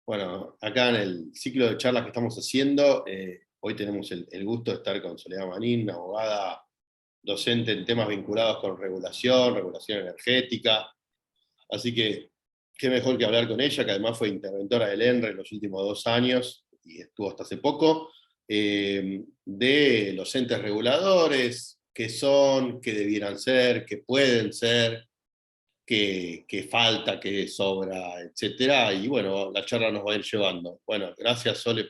Bueno, acá en el ciclo de charlas que estamos haciendo, hoy tenemos el gusto de estar con Soledad Manín, una abogada docente en temas vinculados con regulación energética. Así que, qué mejor que hablar con ella, que además fue interventora del ENRE en los últimos 2 años, y estuvo hasta hace poco, de los entes reguladores, qué son, qué debieran ser, qué pueden ser, qué falta, qué sobra, etcétera. Y bueno, la charla nos va a ir llevando. Bueno, gracias Sole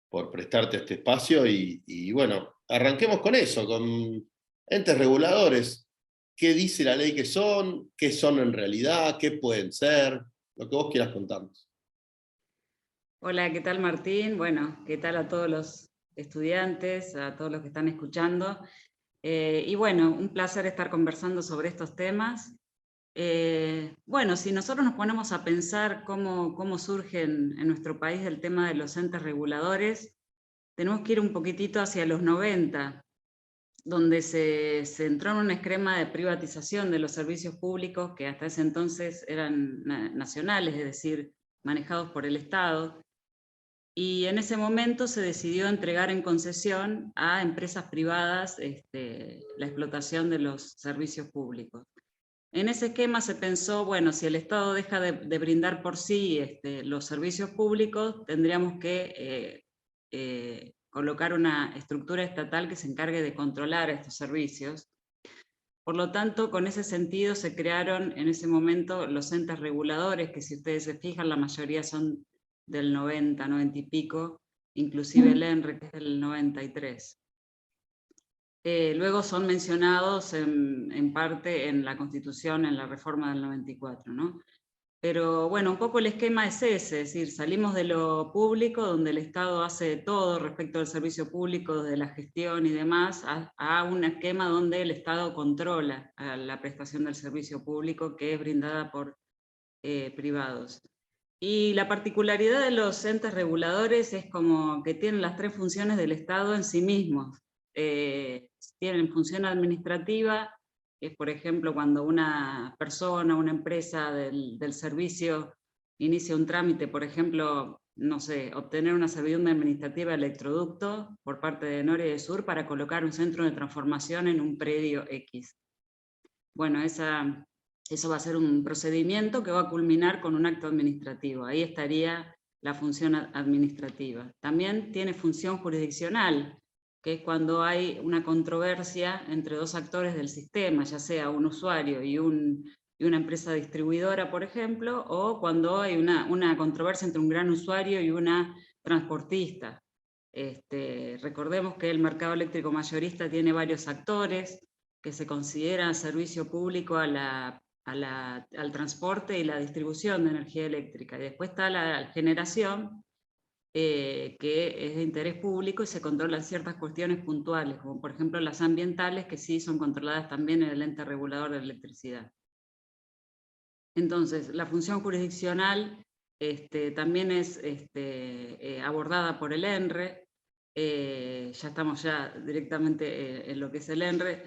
por prestarte este espacio y bueno, arranquemos con eso, con entes reguladores. ¿Qué dice la ley que son? ¿Qué son en realidad? ¿Qué pueden ser? Lo que vos quieras contarnos. Hola, ¿qué tal Martín? Bueno, ¿qué tal a todos los estudiantes, a todos los que están escuchando? Y bueno, un placer estar conversando sobre estos temas. Bueno, si nosotros nos ponemos a pensar cómo surge en nuestro país el tema de los entes reguladores, tenemos que ir un poquitito hacia los 90, donde se entró en un esquema de privatización de los servicios públicos que hasta ese entonces eran nacionales, es decir, manejados por el Estado. Y en ese momento se decidió entregar en concesión a empresas privadas la explotación de los servicios públicos. En ese esquema se pensó, bueno, si el Estado deja de brindar por sí los servicios públicos, tendríamos que colocar una estructura estatal que se encargue de controlar estos servicios. Por lo tanto, con ese sentido se crearon en ese momento los entes reguladores, que si ustedes se fijan, la mayoría son del 90, 90 y pico, inclusive el ENRE, que es del 93. Luego son mencionados en parte en la Constitución, en la reforma del 94, ¿no? Pero bueno, un poco el esquema es ese, es decir, salimos de lo público, donde el Estado hace todo respecto al servicio público, desde la gestión y demás, a un esquema donde el Estado controla la prestación del servicio público que es brindada por privados. Y la particularidad de los entes reguladores es como que tienen las tres funciones del Estado en sí mismos. Tienen función administrativa, que es por ejemplo cuando una persona, una empresa del servicio inicia un trámite, por ejemplo, no sé, obtener una servidumbre administrativa de electroducto por parte de Noria y de Sur para colocar un centro de transformación en un predio X. Bueno, eso va a ser un procedimiento que va a culminar con un acto administrativo. Ahí estaría la función administrativa. También tiene función jurisdiccional, que es cuando hay una controversia entre dos actores del sistema, ya sea un usuario y una empresa distribuidora, por ejemplo, o cuando hay una controversia entre un gran usuario y una transportista. Recordemos que el mercado eléctrico mayorista tiene varios actores que se consideran servicio público al transporte y la distribución de energía eléctrica. Y después está la generación, que es de interés público y se controlan ciertas cuestiones puntuales, como por ejemplo las ambientales, que sí son controladas también en el ente regulador de electricidad. Entonces, la función jurisdiccional también es abordada por el ENRE. Ya estamos directamente en lo que es el ENRE.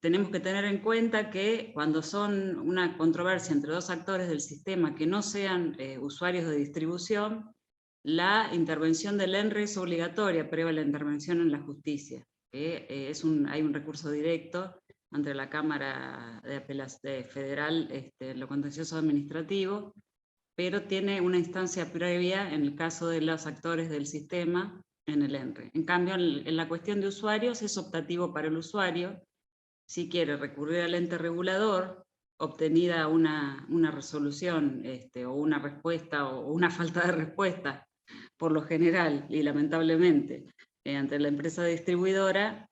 Tenemos que tener en cuenta que cuando son una controversia entre dos actores del sistema que no sean usuarios de distribución, la intervención del ENRE es obligatoria previa a la intervención en la justicia. Hay un recurso directo ante la Cámara de Apelación Federal, lo contencioso administrativo, pero tiene una instancia previa en el caso de los actores del sistema en el ENRE. En cambio, en la cuestión de usuarios es optativo para el usuario. Si quiere recurrir al ente regulador, obtenida una resolución o una respuesta o una falta de respuesta, por lo general y lamentablemente, ante la empresa distribuidora,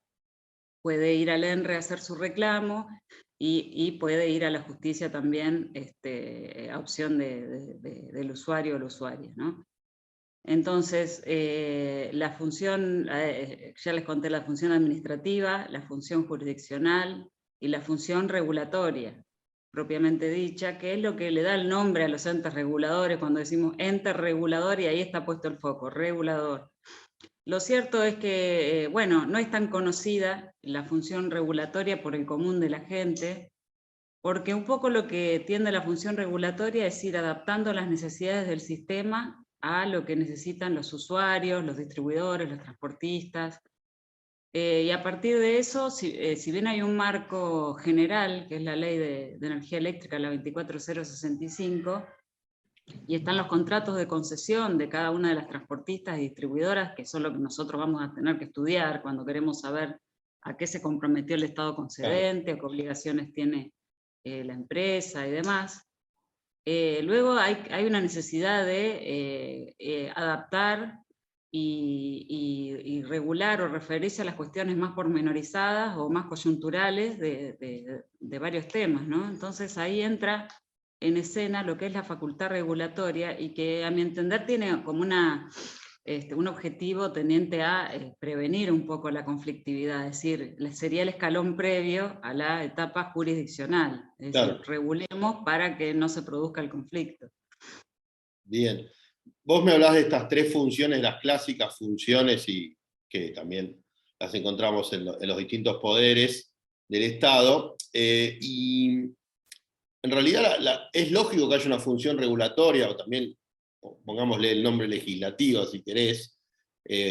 puede ir al ENRE a hacer su reclamo y puede ir a la justicia también a opción del usuario o la usuaria, ¿no? Entonces, la función, ya les conté la función administrativa, la función jurisdiccional y la función regulatoria, propiamente dicha, que es lo que le da el nombre a los entes reguladores cuando decimos ente regulador, y ahí está puesto el foco, regulador. Lo cierto es que, bueno, no es tan conocida la función regulatoria por el común de la gente, porque un poco lo que tiende la función regulatoria es ir adaptando las necesidades del sistema a lo que necesitan los usuarios, los distribuidores, los transportistas. Y a partir de eso, si bien hay un marco general, que es la ley de energía eléctrica, la 24065, y están los contratos de concesión de cada una de las transportistas y distribuidoras, que son lo que nosotros vamos a tener que estudiar cuando queremos saber a qué se comprometió el Estado concedente, o qué obligaciones tiene la empresa y demás. Luego hay una necesidad de adaptar y regular o referirse a las cuestiones más pormenorizadas o más coyunturales de varios temas, ¿no? Entonces ahí entra en escena lo que es la facultad regulatoria, y que a mi entender tiene como un objetivo tendiente a prevenir un poco la conflictividad, es decir, sería el escalón previo a la etapa jurisdiccional, es decir, regulemos para que no se produzca el conflicto. Bien. Vos me hablás de estas tres funciones, las clásicas funciones, y que también las encontramos en los distintos poderes del Estado, y en realidad es lógico que haya una función regulatoria, o también, pongámosle el nombre legislativa si querés,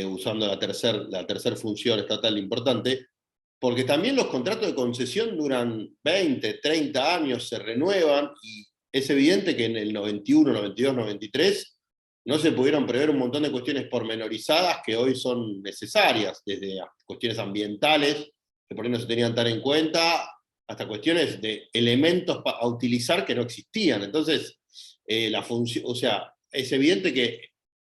usando la tercer función estatal importante, porque también los contratos de concesión duran 20, 30 años, se renuevan, y es evidente que en el 91, 92, 93 no se pudieron prever un montón de cuestiones pormenorizadas que hoy son necesarias, desde cuestiones ambientales, que por ahí no se tenían tan en cuenta, hasta cuestiones de elementos a utilizar que no existían. Entonces, la función, o sea, es evidente que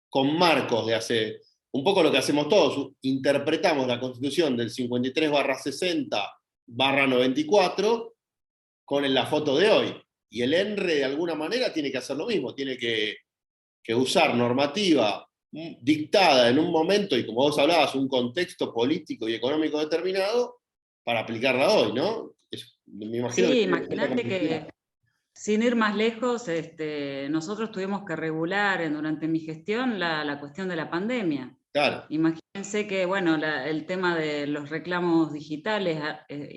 con marcos de hace, un poco lo que hacemos todos, interpretamos la Constitución del 53/60/94 con la foto de hoy. Y el ENRE de alguna manera tiene que hacer lo mismo, tiene que usar normativa dictada en un momento, y como vos hablabas, un contexto político y económico determinado, para aplicarla hoy, ¿no? Me imagino Sí, que imagínate que, sin ir más lejos, nosotros tuvimos que regular durante mi gestión la cuestión de la pandemia. claro. Imagínense que, bueno, el tema de los reclamos digitales,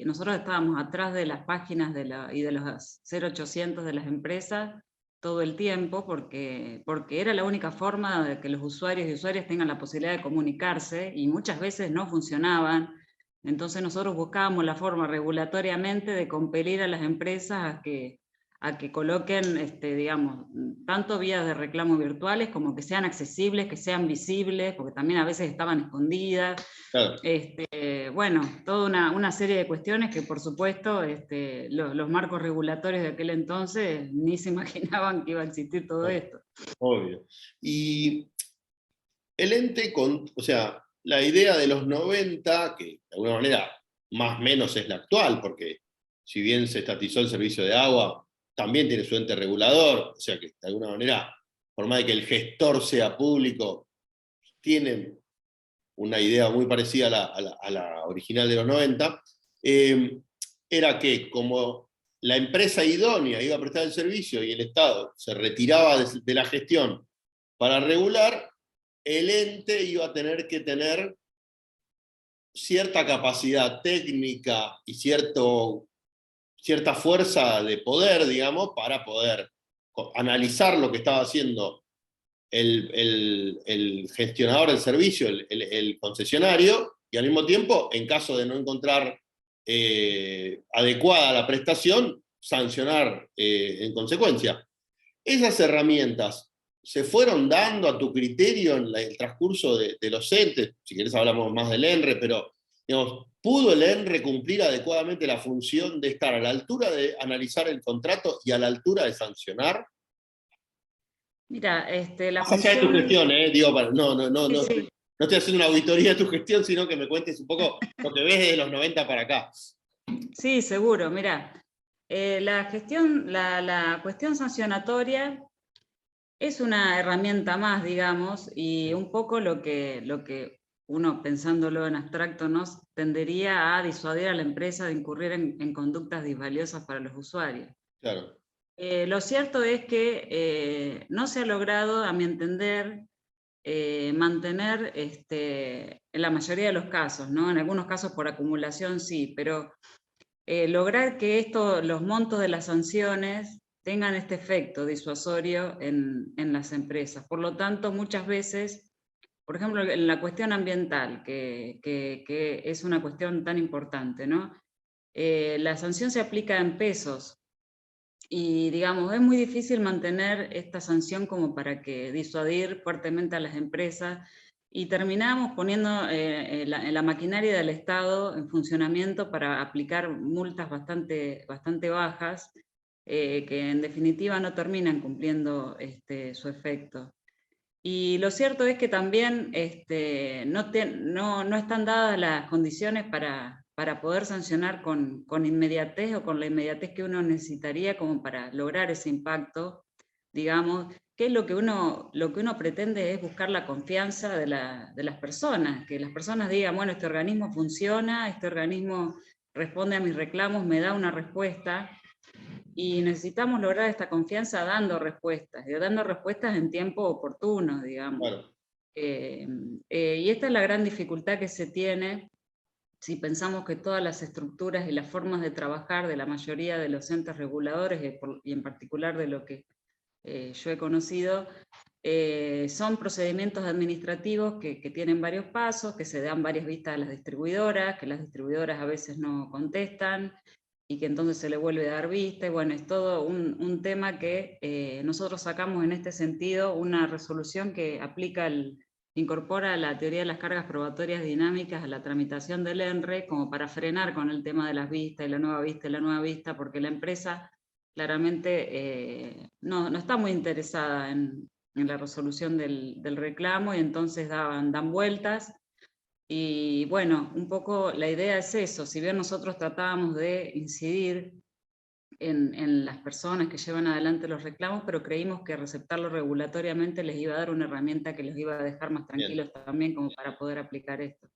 nosotros estábamos atrás de las páginas y de los 0800 de las empresas todo el tiempo, porque era la única forma de que los usuarios y usuarias tengan la posibilidad de comunicarse, y muchas veces no funcionaban. Entonces nosotros buscábamos la forma regulatoriamente de compelir a las empresas a que coloquen, digamos, tanto vías de reclamo virtuales como que sean accesibles, que sean visibles, porque también a veces estaban escondidas. Claro. Bueno, toda una serie de cuestiones que, por supuesto, los marcos regulatorios de aquel entonces ni se imaginaban que iba a existir todo esto. Obvio. Y el ente, o sea, la idea de los 90, que de alguna manera más o menos es la actual, porque si bien se estatizó el servicio de agua, también tiene su ente regulador, o sea que de alguna manera, por más de que el gestor sea público, tiene una idea muy parecida a la original de los 90, era que como la empresa idónea iba a prestar el servicio y el Estado se retiraba de la gestión para regular, el ente iba a tener que tener cierta capacidad técnica y cierta fuerza de poder, digamos, para poder analizar lo que estaba haciendo el gestionador del servicio, el concesionario, y al mismo tiempo, en caso de no encontrar adecuada la prestación, sancionar en consecuencia. Esas herramientas se fueron dando a tu criterio en el transcurso de los entes. Si querés hablamos más del ENRE, pero digamos, ¿pudo el ENRE cumplir adecuadamente la función de estar a la altura de analizar el contrato y a la altura de sancionar? Mira, la Más allá de tu gestión, digo, no sí. estoy haciendo una auditoría de tu gestión, sino que me cuentes un poco lo que ves desde los 90 para acá. Sí, seguro. Mira, la cuestión sancionatoria es una herramienta más, digamos, y un poco lo que uno, pensándolo en abstracto, nos tendería a disuadir a la empresa de incurrir en conductas disvaliosas para los usuarios. Claro. Lo cierto es que no se ha logrado, a mi entender, mantener en la mayoría de los casos, ¿no? En algunos casos por acumulación sí, pero lograr que los montos de las sanciones tengan este efecto disuasorio en las empresas. Por lo tanto, muchas veces, por ejemplo, en la cuestión ambiental, que es una cuestión tan importante, ¿no? La sanción se aplica en pesos, y digamos, es muy difícil mantener esta sanción como para que disuadir fuertemente a las empresas, y terminamos poniendo la maquinaria del Estado en funcionamiento para aplicar multas bastante bajas, que en definitiva no terminan cumpliendo su efecto. Y lo cierto es que también no están dadas las condiciones para poder sancionar con inmediatez, o con la inmediatez que uno necesitaría como para lograr ese impacto, digamos, que lo que uno pretende es buscar la confianza de las personas, que las personas digan, bueno, este organismo funciona, este organismo responde a mis reclamos, me da una respuesta. Y necesitamos lograr esta confianza dando respuestas, en tiempo oportuno, digamos. Bueno, Y esta es la gran dificultad que se tiene si pensamos que todas las estructuras y las formas de trabajar de la mayoría de los entes reguladores, y en particular de lo que yo he conocido, son procedimientos administrativos que tienen varios pasos, que se dan varias vistas a las distribuidoras, que las distribuidoras a veces no contestan, y que entonces se le vuelve a dar vista, y bueno, es todo un tema que nosotros sacamos en este sentido una resolución que incorpora la teoría de las cargas probatorias dinámicas a la tramitación del ENRE, como para frenar con el tema de las vistas, y la nueva vista, y la nueva vista, porque la empresa claramente no está muy interesada en la resolución del reclamo, y entonces dan vueltas. Y bueno, un poco la idea es eso. Si bien nosotros tratábamos de incidir en las personas que llevan adelante los reclamos, pero creímos que receptarlo regulatoriamente les iba a dar una herramienta que los iba a dejar más bien. tranquilos también, como para poder aplicar esto.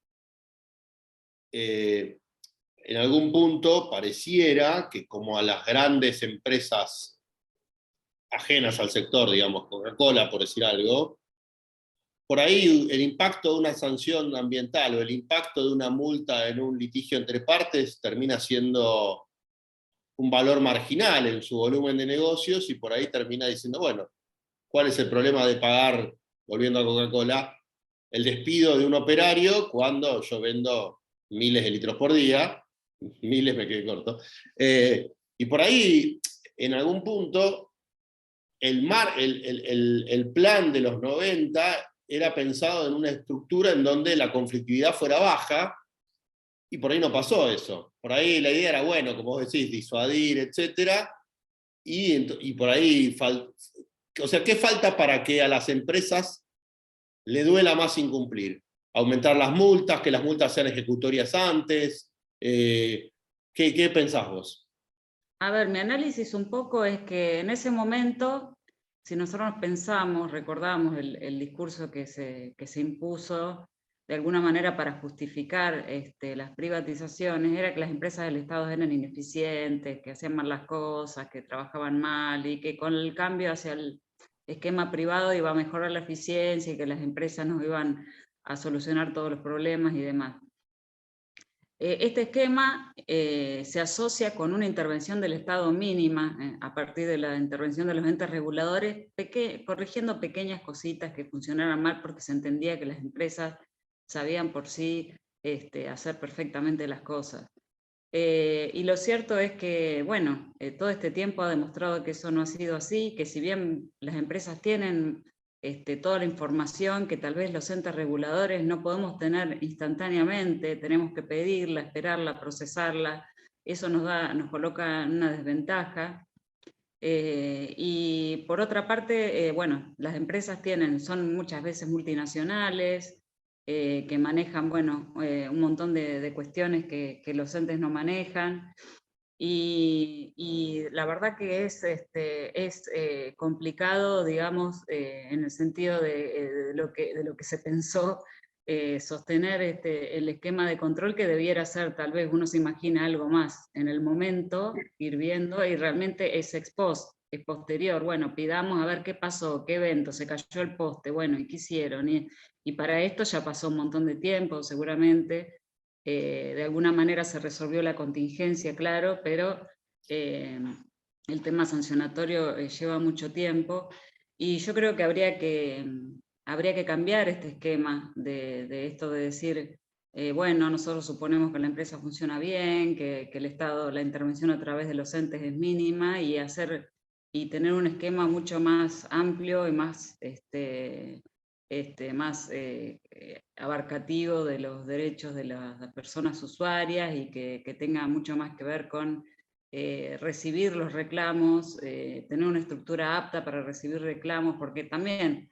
En algún punto pareciera que, como a las grandes empresas ajenas al sector, digamos, Coca-Cola, por decir algo, por ahí el impacto de una sanción ambiental o el impacto de una multa en un litigio entre partes termina siendo un valor marginal en su volumen de negocios, y por ahí termina diciendo, bueno, ¿cuál es el problema de pagar, volviendo a Coca-Cola, el despido de un operario cuando yo vendo miles de litros por día? Miles, me quedé corto. Y por ahí, en algún punto, el plan de los 90 era pensado en una estructura en donde la conflictividad fuera baja, y por ahí no pasó eso. Por ahí la idea era, bueno, como vos decís, disuadir, etc. Y por ahí, o sea, ¿qué falta para que a las empresas le duela más incumplir? Aumentar las multas, que las multas sean ejecutorias antes. ¿Qué pensás vos? A ver, mi análisis un poco es que en ese momento, si nosotros recordamos el discurso que se impuso de alguna manera para justificar las privatizaciones, era que las empresas del Estado eran ineficientes, que hacían mal las cosas, que trabajaban mal, y que con el cambio hacia el esquema privado iba a mejorar la eficiencia, y que las empresas nos iban a solucionar todos los problemas y demás. Este esquema se asocia con una intervención del Estado mínima, a partir de la intervención de los entes reguladores, corrigiendo pequeñas cositas que funcionaran mal, porque se entendía que las empresas sabían por sí hacer perfectamente las cosas. Y lo cierto es que, bueno, todo este tiempo ha demostrado que eso no ha sido así, que si bien las empresas tienen toda la información que tal vez los entes reguladores no podemos tener instantáneamente, tenemos que pedirla, esperarla, procesarla, eso nos coloca en una desventaja. Y por otra parte, bueno, las empresas son muchas veces multinacionales, que manejan, bueno, un montón de cuestiones que los entes no manejan. Y la verdad que es complicado, digamos, en el sentido de lo que se pensó, sostener el esquema de control, que debiera ser, tal vez uno se imagina algo más en el momento, ir viendo, y realmente es ex post, es posterior. Bueno, pidamos a ver qué pasó, qué evento, se cayó el poste, bueno, ¿y qué hicieron? Y para esto ya pasó un montón de tiempo, seguramente. de alguna manera se resolvió la contingencia, claro, pero el tema sancionatorio lleva mucho tiempo, y yo creo que habría que cambiar este esquema de esto de decir, bueno, nosotros suponemos que la empresa funciona bien, que el Estado, la intervención a través de los entes es mínima, y tener un esquema mucho más amplio y más, más abarcativo de los derechos de las personas usuarias, y que tenga mucho más que ver con recibir los reclamos, tener una estructura apta para recibir reclamos, porque también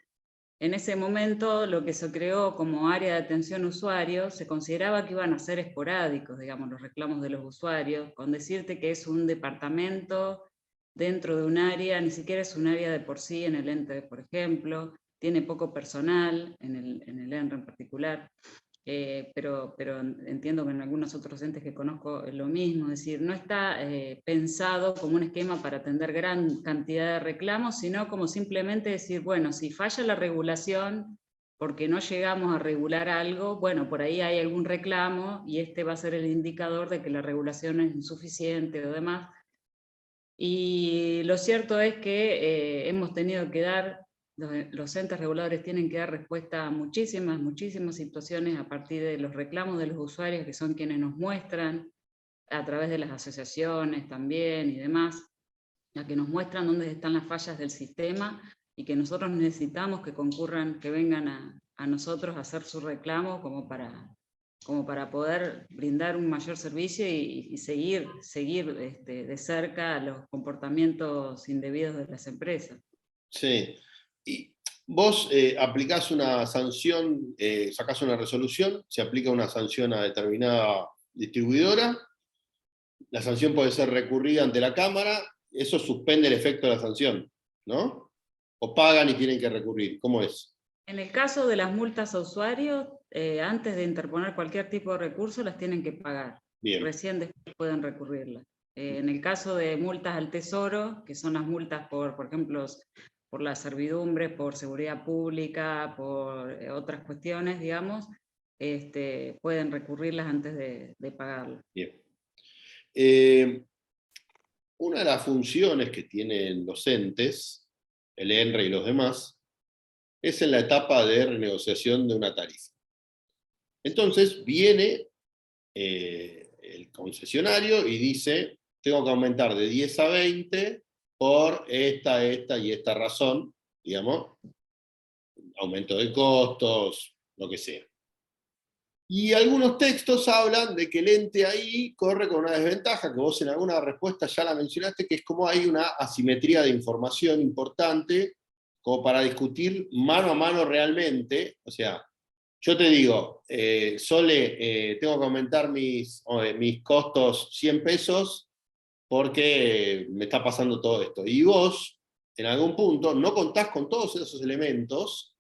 en ese momento lo que se creó como área de atención a usuarios se consideraba que iban a ser esporádicos, digamos, los reclamos de los usuarios, con decirte que es un departamento dentro de un área, ni siquiera es un área de por sí en el ente, por ejemplo, tiene poco personal en el ENRE en particular. Pero entiendo que en algunos otros entes que conozco es lo mismo, es decir, no está pensado como un esquema para atender gran cantidad de reclamos, sino como simplemente decir, bueno, si falla la regulación porque no llegamos a regular algo, bueno, por ahí hay algún reclamo y este va a ser el indicador de que la regulación es insuficiente o demás. Y lo cierto es que hemos tenido que dar, los entes reguladores tienen que dar respuesta a muchísimas situaciones a partir de los reclamos de los usuarios, que son quienes nos muestran, a través de las asociaciones también y demás, a que nos muestran dónde están las fallas del sistema, y que nosotros necesitamos que concurran, que vengan a nosotros a hacer su reclamo como para poder brindar un mayor servicio y seguir de cerca los comportamientos indebidos de las empresas. Sí. Y vos aplicás una sanción, sacás una resolución, se aplica una sanción a determinada distribuidora, la sanción puede ser recurrida ante la Cámara, eso suspende el efecto de la sanción, ¿no? O pagan y tienen que recurrir, ¿cómo es? En el caso de las multas a usuarios, antes de interponer cualquier tipo de recurso, las tienen que pagar. Bien. Recién después pueden recurrirlas. En el caso de multas al Tesoro, que son las multas por ejemplo, por la servidumbre, por seguridad pública, por otras cuestiones, digamos, pueden recurrirlas antes de pagarlas. Bien. Una de las funciones que tienen los entes, el ENRE y los demás, es en la etapa de renegociación de una tarifa. Entonces viene el concesionario y dice, tengo que aumentar de 10 a 20 por esta y esta razón, digamos, aumento de costos, lo que sea. Y algunos textos hablan de que el ente ahí corre con una desventaja, que vos en alguna respuesta ya la mencionaste, que es como hay una asimetría de información importante, como para discutir mano a mano realmente. O sea, yo te digo, Sole, tengo que aumentar mis costos 100 pesos porque me está pasando todo esto. Y vos, en algún punto, no contás con todos esos elementos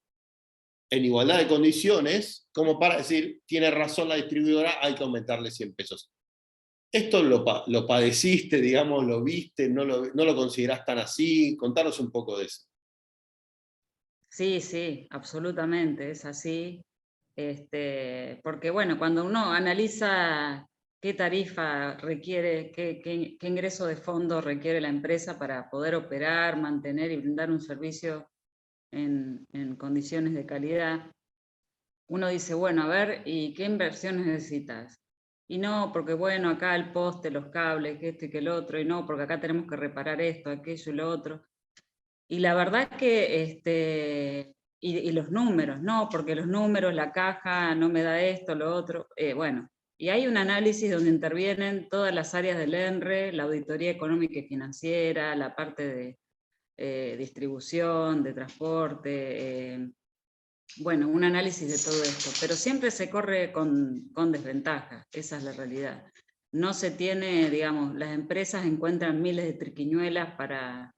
en igualdad de condiciones, como para decir, tiene razón la distribuidora, hay que aumentarle 100 pesos. ¿Esto lo padeciste, digamos, lo viste, no lo considerás tan así? Contanos un poco de eso. Sí, absolutamente, es así. Porque bueno, cuando uno analiza qué tarifa requiere, qué ingreso de fondo requiere la empresa para poder operar, mantener y brindar un servicio en condiciones de calidad, uno dice, bueno, a ver, ¿y qué inversiones necesitas? Y no, porque bueno, acá el poste, los cables, que esto y que el otro, y no, porque acá tenemos que reparar esto, aquello y lo otro. Y la verdad que, y los números, no, porque los números, la caja no me da esto, lo otro, bueno. Y hay un análisis donde intervienen todas las áreas del ENRE, la auditoría económica y financiera, la parte de distribución, de transporte, bueno, un análisis de todo esto, pero siempre se corre con desventaja, esa es la realidad. No se tiene, digamos, las empresas encuentran miles de triquiñuelas para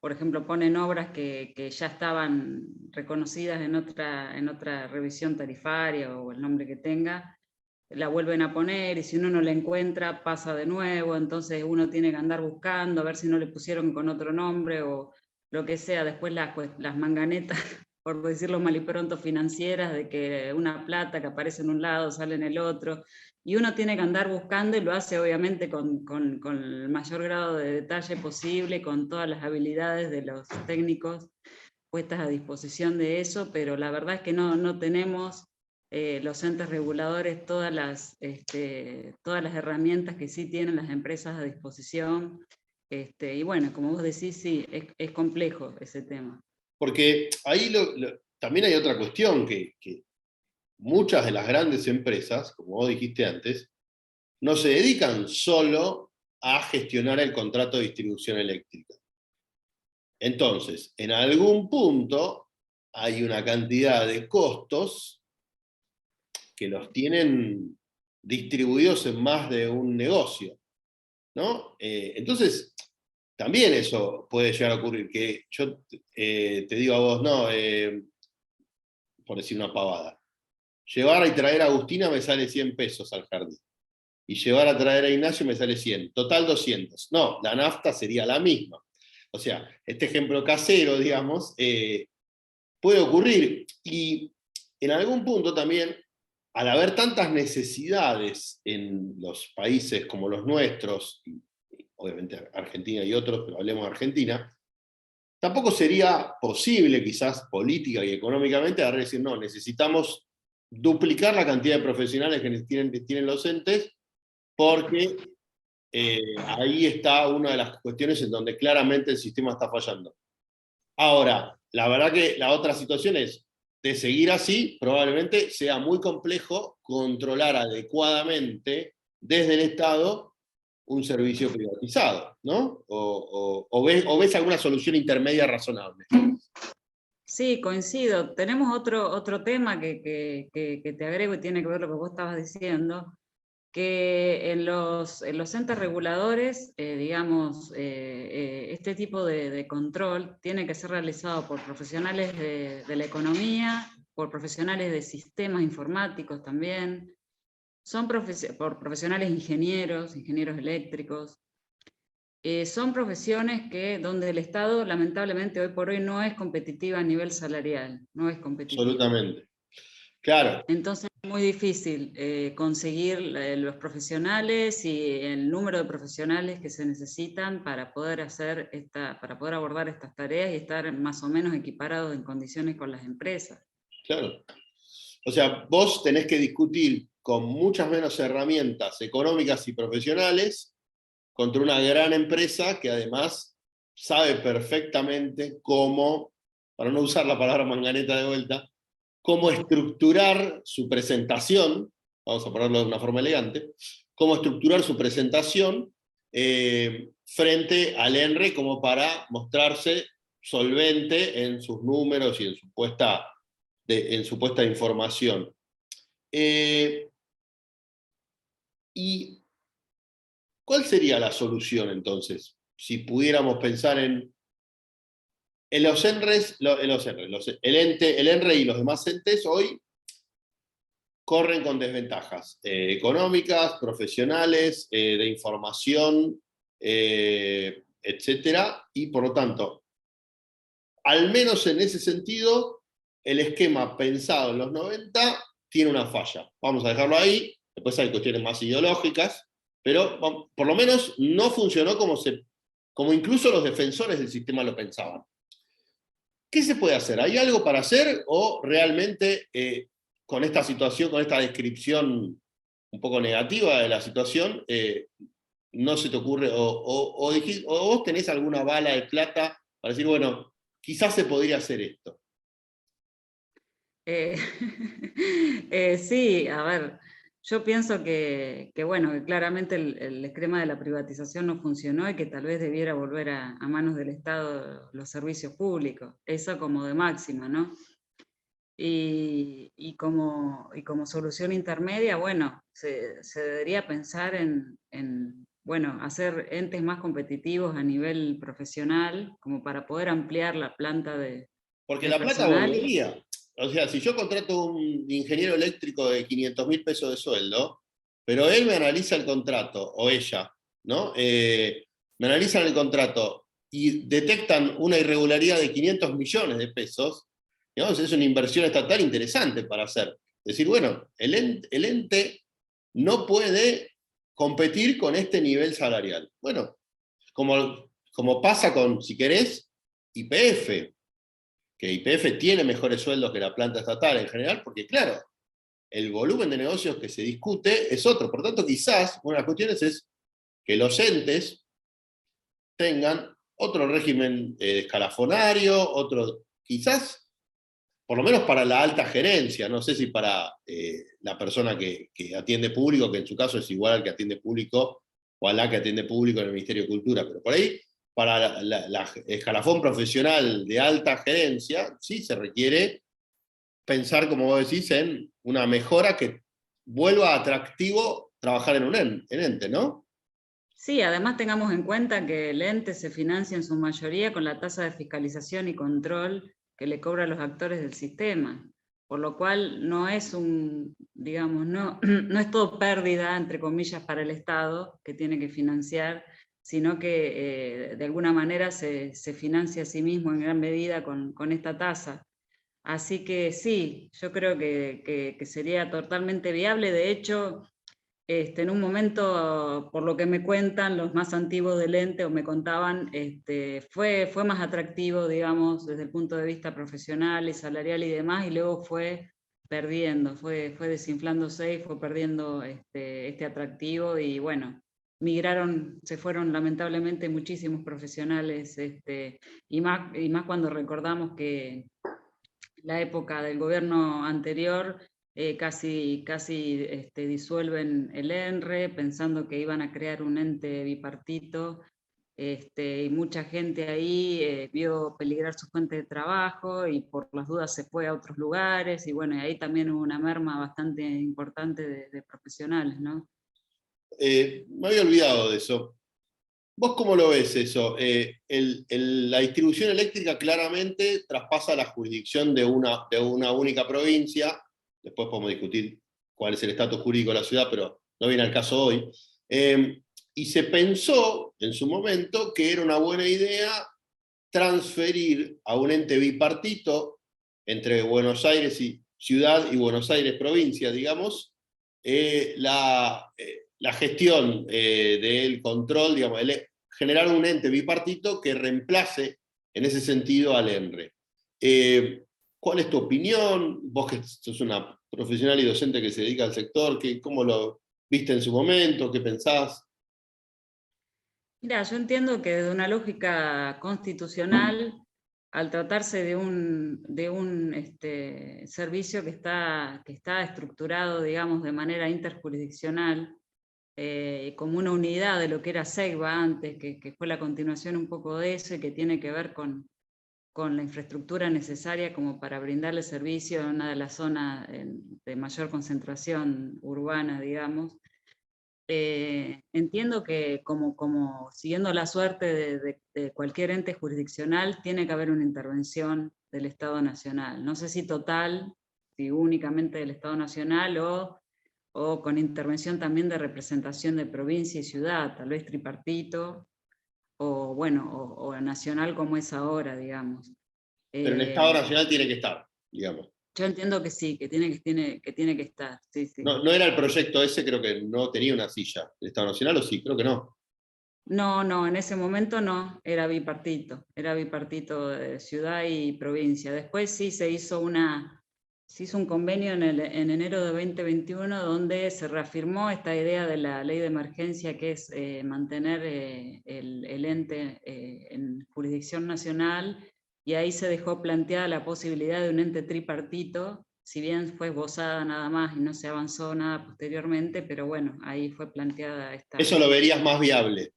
por ejemplo, ponen obras que ya estaban reconocidas en otra revisión tarifaria o el nombre que tenga, la vuelven a poner, y si uno no la encuentra, pasa de nuevo, entonces uno tiene que andar buscando a ver si no le pusieron con otro nombre o lo que sea. Después las manganetas por decirlo mal y pronto, financieras, de que una plata que aparece en un lado sale en el otro, y uno tiene que andar buscando, y lo hace obviamente con el mayor grado de detalle posible, con todas las habilidades de los técnicos puestas a disposición de eso, pero la verdad es que no tenemos los entes reguladores todas las herramientas que sí tienen las empresas a disposición. Y bueno, como vos decís, sí, es complejo ese tema. Porque ahí también hay otra cuestión, que muchas de las grandes empresas, como vos dijiste antes, no se dedican solo a gestionar el contrato de distribución eléctrica. Entonces, en algún punto hay una cantidad de costos que los tienen distribuidos en más de un negocio, ¿no? Entonces, también eso puede llegar a ocurrir, que yo te digo a vos, no, por decir una pavada, llevar y traer a Agustina me sale 100 pesos al jardín, y llevar a traer a Ignacio me sale 100, total 200. No, la nafta sería la misma. O sea, este ejemplo casero, digamos, puede ocurrir, y en algún punto también, al haber tantas necesidades en los países como los nuestros, obviamente Argentina y otros, pero hablemos de Argentina, tampoco sería posible, quizás política y económicamente, agarrar y decir, no, necesitamos duplicar la cantidad de profesionales que tienen los entes, porque ahí está una de las cuestiones en donde claramente el sistema está fallando. Ahora, la verdad que la otra situación es, de seguir así, probablemente sea muy complejo controlar adecuadamente desde el Estado un servicio privatizado, ¿no? ¿O ves alguna solución intermedia razonable? Sí, coincido. Tenemos otro tema que te agrego y tiene que ver lo que vos estabas diciendo, que en los entes reguladores, digamos, este tipo de control tiene que ser realizado por profesionales de la economía, por profesionales de sistemas informáticos también, por profesionales ingenieros eléctricos. Son profesiones donde el Estado, lamentablemente, hoy por hoy no es competitiva a nivel salarial, no es competitiva. Absolutamente. Claro. Entonces es muy difícil conseguir los profesionales y el número de profesionales que se necesitan para poder abordar estas tareas y estar más o menos equiparados en condiciones con las empresas. Claro. O sea, vos tenés que discutir con muchas menos herramientas económicas y profesionales contra una gran empresa que además sabe perfectamente cómo, para no usar la palabra manganeta de vuelta, cómo estructurar su presentación, vamos a ponerlo de una forma elegante, cómo estructurar su presentación frente al ENRE como para mostrarse solvente en sus números y en su puesta de información. ¿Y cuál sería la solución entonces? Si pudiéramos pensar en los ENREs, el ENRE y los demás entes hoy corren con desventajas económicas, profesionales, de información, etcétera, y por lo tanto, al menos en ese sentido, el esquema pensado en los 90 tiene una falla. Vamos a dejarlo ahí, después hay cuestiones más ideológicas, pero por lo menos no funcionó como incluso los defensores del sistema lo pensaban. ¿Qué se puede hacer? ¿Hay algo para hacer o realmente con esta situación, con esta descripción un poco negativa de la situación, no se te ocurre, o vos tenés alguna bala de plata para decir, bueno, quizás se podría hacer esto? Sí, a ver, yo pienso bueno, que claramente el esquema de la privatización no funcionó y que tal vez debiera volver a manos del Estado los servicios públicos, eso como de máxima, ¿no? Y como solución intermedia, bueno, se debería pensar bueno, hacer entes más competitivos a nivel profesional, como para poder ampliar la planta de Porque la plata personal. volvería. O sea, si yo contrato un ingeniero eléctrico de 500.000 pesos de sueldo, pero él me analiza el contrato, o ella, ¿no? Me analizan el contrato y detectan una irregularidad de 500 millones de pesos, digamos, es una inversión estatal interesante para hacer. Es decir, bueno, el ente no puede competir con este nivel salarial. Bueno, como pasa con, si querés, YPF, que YPF tiene mejores sueldos que la planta estatal en general, porque claro, el volumen de negocios que se discute es otro. Por tanto, quizás una de las cuestiones es que los entes tengan otro régimen escalafonario, quizás, por lo menos para la alta gerencia, no sé si para la persona que atiende público, que en su caso es igual al que atiende público, o a la que atiende público en el Ministerio de Cultura, pero por ahí, para la escalafón profesional de alta gerencia, sí se requiere pensar, como vos decís, en una mejora que vuelva atractivo trabajar en un ente, ¿no? Sí, además tengamos en cuenta que el ente se financia en su mayoría con la tasa de fiscalización y control que le cobra a los actores del sistema, por lo cual no es digamos, no, no es todo pérdida, entre comillas, para el Estado que tiene que financiar, sino que de alguna manera se financia a sí mismo en gran medida con esta tasa. Así que sí, yo creo que sería totalmente viable. De hecho, en un momento, por lo que me cuentan los más antiguos del ente o me contaban, fue más atractivo, digamos, desde el punto de vista profesional y salarial y demás, y luego fue perdiendo, fue desinflándose y fue perdiendo este atractivo y bueno, migraron, se fueron lamentablemente muchísimos profesionales, y más cuando recordamos que la época del gobierno anterior casi disuelven el ENRE pensando que iban a crear un ente bipartito, y mucha gente ahí vio peligrar su fuente de trabajo y por las dudas se fue a otros lugares y bueno, y ahí también hubo una merma bastante importante de profesionales, ¿no? Me había olvidado de eso. ¿Vos cómo lo ves eso? La distribución eléctrica claramente traspasa la jurisdicción de una única provincia, después podemos discutir cuál es el estatus jurídico de la ciudad, pero no viene al caso hoy. Y se pensó en su momento que era una buena idea transferir a un ente bipartito entre Buenos Aires y ciudad y Buenos Aires provincia, digamos, la gestión del control, digamos, generar un ente bipartito que reemplace en ese sentido al ENRE. ¿Cuál es tu opinión? Vos que sos una profesional y docente que se dedica al sector, ¿cómo lo viste en su momento? ¿Qué pensás? Mira, yo entiendo que desde una lógica constitucional, al tratarse de un servicio que está estructurado, digamos, de manera interjurisdiccional, como una unidad de lo que era CEIBA antes, que fue la continuación un poco de eso y que tiene que ver con la infraestructura necesaria como para brindarle servicio a una de las zonas de mayor concentración urbana, digamos. Entiendo que como siguiendo la suerte de cualquier ente jurisdiccional, tiene que haber una intervención del Estado Nacional. No sé si total, si únicamente del Estado Nacional o con intervención también de representación de provincia y ciudad, tal vez tripartito, o bueno, o nacional como es ahora, digamos. Pero el Estado Eh, Nacional tiene que estar, digamos. yo entiendo que sí, que tiene que estar, sí, sí. No, no era el proyecto ese, creo que no tenía una silla. ¿El Estado Nacional o sí? Creo que no. No, no, en ese momento no, era bipartito de ciudad y provincia. Después sí se hizo un convenio en enero de 2021 donde se reafirmó esta idea de la ley de emergencia que es mantener el ente en jurisdicción nacional y ahí se dejó planteada la posibilidad de un ente tripartito, si bien fue esbozada nada más y no se avanzó nada posteriormente, pero bueno, ahí fue planteada esta. Eso lo verías más viable.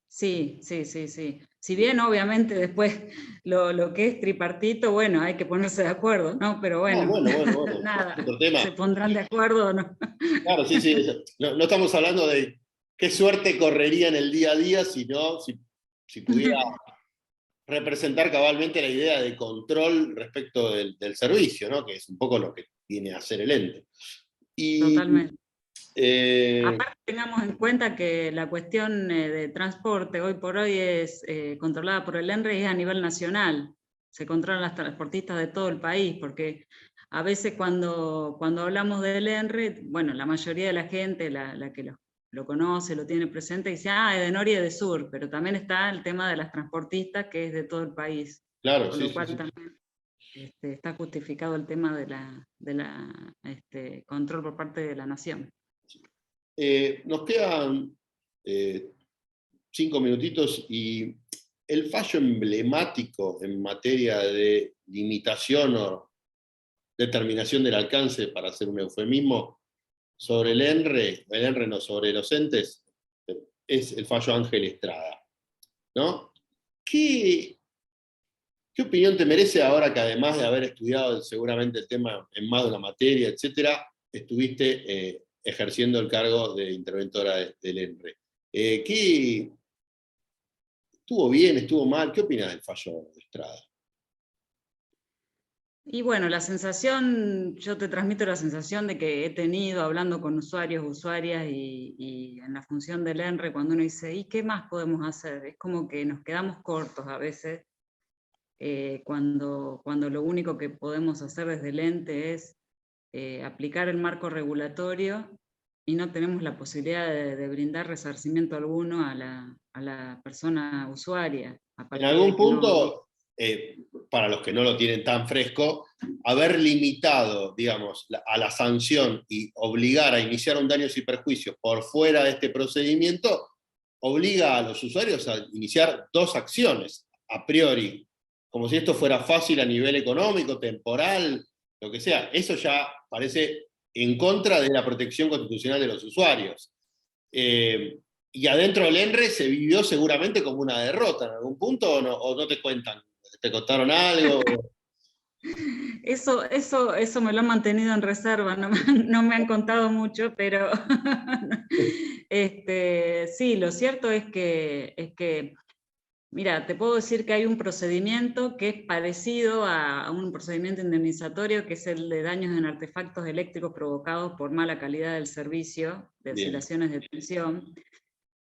Sí, sí, sí, sí. Si bien obviamente después lo que es tripartito, bueno, hay que ponerse de acuerdo, ¿no? Pero No, bueno, bueno, bueno, bueno. Es nada, otro tema. se pondrán de acuerdo o no. Claro, sí, sí. No, no estamos hablando de qué suerte correría en el día a día, sino si pudiera representar cabalmente la idea de control respecto del servicio, ¿no? Que es un poco lo que viene a hacer el ente. Y Totalmente. eh, Aparte tengamos en cuenta que la cuestión de transporte hoy por hoy es controlada por el ENRE y es a nivel nacional. se controlan las transportistas de todo el país, porque a veces cuando hablamos del ENRE, bueno, la mayoría de la gente, la que lo conoce, lo tiene presente, dice, es de Nor y de Sur, pero también está el tema de las transportistas, que es de todo el país, Claro, con sí, lo sí, cual sí. también está justificado el tema de la control por parte de la nación. Nos quedan 5 minutitos y el fallo emblemático en materia de limitación o determinación del alcance, para hacer un eufemismo, sobre el ENRE no, sobre los entes, es el fallo Ángel Estrada, ¿no? ¿Qué, ¿Qué opinión te merece ahora que, además de haber estudiado seguramente el tema en más de una materia, etcétera, estuviste ejerciendo el cargo de interventora del ENRE? ¿Qué estuvo bien, estuvo mal? ¿Qué opinas del fallo de Estrada? Y bueno, la sensación, yo te transmito la sensación de que he tenido hablando con usuarios, usuarias y en la función del ENRE, cuando uno dice, ¿y qué más podemos hacer? Es como que nos quedamos cortos a veces, cuando lo único que podemos hacer desde el ente es aplicar el marco regulatorio y no tenemos la posibilidad de brindar resarcimiento alguno a la persona usuaria, a En partir algún de que no. punto, para los que no lo tienen tan fresco, haber limitado, digamos, a la sanción y obligar a iniciar un daños y perjuicios por fuera de este procedimiento, obliga a los usuarios a iniciar dos acciones, a priori, como si esto fuera fácil a nivel económico, temporal, lo que sea. Eso ya parece en contra de la protección constitucional de los usuarios. Y adentro del ENRE se vivió seguramente como una derrota en algún punto, o no te cuentan, te contaron algo. Eso me lo han mantenido en reserva, no me han contado mucho, pero sí, lo cierto es que, mira, te puedo decir que hay un procedimiento que es parecido a un procedimiento indemnizatorio, que es el de daños en artefactos eléctricos provocados por mala calidad del servicio, de Bien. oscilaciones de tensión.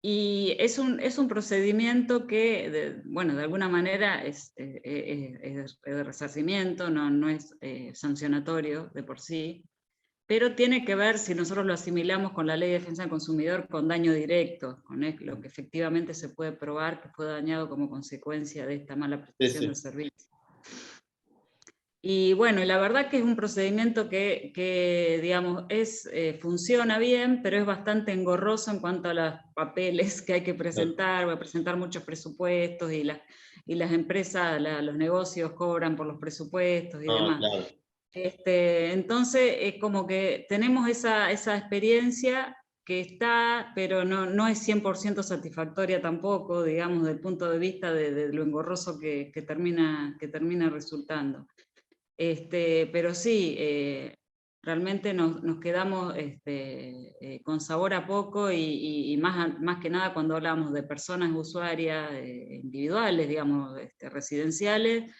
Y es un procedimiento que, bueno, de alguna manera es de resarcimiento, no es sancionatorio de por sí, pero tiene que ver, si nosotros lo asimilamos con la Ley de Defensa del Consumidor, con daño directo, con lo que efectivamente se puede probar que fue dañado como consecuencia de esta mala prestación del Ese. servicio. Y bueno, la verdad que es un procedimiento que digamos, funciona bien, pero es bastante engorroso en cuanto a los papeles que hay que presentar. Voy a presentar muchos presupuestos y las empresas, los negocios cobran por los presupuestos y Ah, demás. claro. Entonces, es como que tenemos esa experiencia que está, pero no es 100% satisfactoria tampoco, digamos, desde el punto de vista de lo engorroso que termina resultando. Pero sí, realmente nos quedamos con sabor a poco y más que nada cuando hablamos de personas usuarias individuales, digamos, residenciales,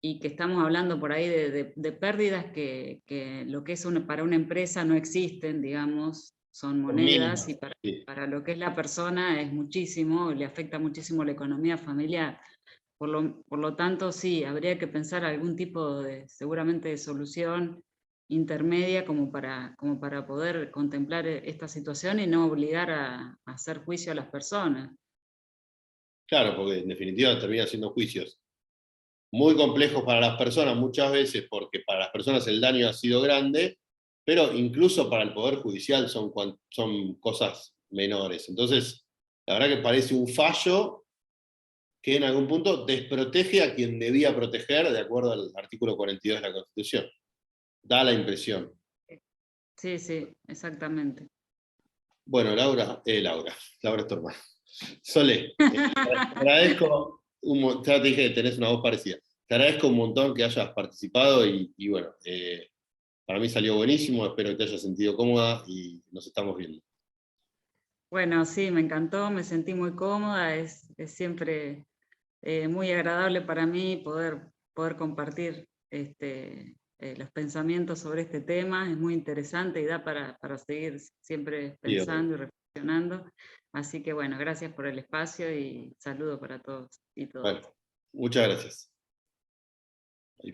y que estamos hablando por ahí de pérdidas que lo que es para una empresa no existen, digamos, son Son monedas, y mínimas. Sí. para lo que es la persona es muchísimo, le afecta muchísimo la economía familiar. Por lo tanto, sí, habría que pensar algún tipo seguramente de solución intermedia como para poder contemplar esta situación y no obligar a hacer juicio a las personas. Claro, porque en definitiva terminan siendo juicios muy complejos para las personas muchas veces, porque para las personas el daño ha sido grande, pero incluso para el Poder Judicial son cosas menores. Entonces, la verdad que parece un fallo que en algún punto desprotege a quien debía proteger de acuerdo al artículo 42 de la Constitución. Da la impresión. Sí, sí, exactamente. Bueno, Laura es tu hermana. Sole, te agradezco, ya te dije que tenés una voz parecida. Te agradezco un montón que hayas participado y bueno, para mí salió buenísimo, espero que te hayas sentido cómoda y nos estamos viendo. Bueno, sí, me encantó, me sentí muy cómoda, es siempre muy agradable para mí poder compartir los pensamientos sobre este tema, es muy interesante y da para seguir siempre Sí, obvio. pensando y reflexionando. Así que bueno, gracias por el espacio y saludo para todos y todas. Bueno, muchas gracias. Ahí.